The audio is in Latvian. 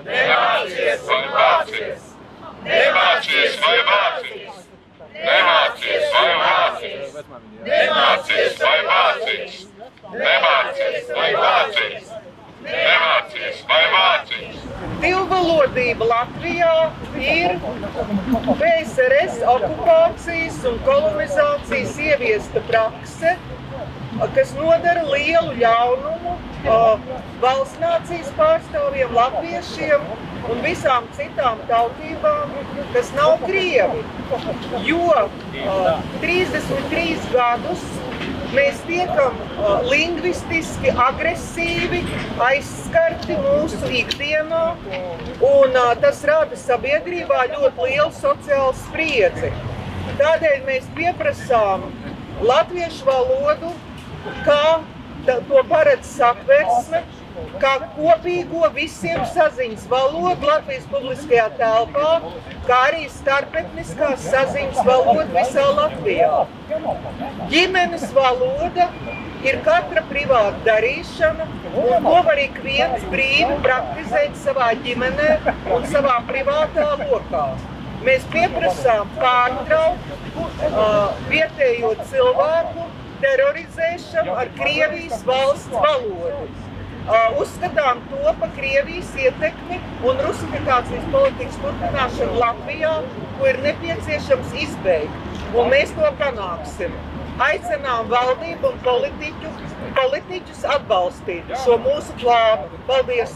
Nemācies vai vācies? Nemācies vai vācies? Nemācies vai vācies? Nemācies vai vācies? Nemācies vai vācies? Nemācies vai vācies? Divvalodība Latvijā ir PSRS okupācijas un kolonizācijas ieviesta prakse, kas nodara lielu ļaunumu valsts nācijas pārstāvjiem, latviešiem un visām citām tautībām, kas nav krievi. Jo 33 gadus mēs tiekam lingvistiski agresīvi aizskarti mūsu ikdienā, un tas rada sabiedrībā ļoti lielu sociālu spriedzi. Tādēļ mēs pieprasām latviešu valodu, kā to paredz Satversme, kā kopīgo visiem saziņas valodu Latvijas publiskajā telpā, kā arī starpetniskās saziņas valodu visā Latvijā. Ģimenes valoda ir katra privāta darīšana, un to var ik viens brīvi praktizēt savā ģimenē un savā privātā lokā. Mēs pieprasām pārtraukt vietējo cilvēku terorizēšanu ar Krievijas valsts valodu. Uzskatām to par Krievijas ietekmi un rusifikācijas politikas turpināšanu Latvijā, ko ir nepieciešams izbeigt, un mēs to panāksim. Aicinām valdību un politiķus atbalstīt šo mūsu plānu. Paldies!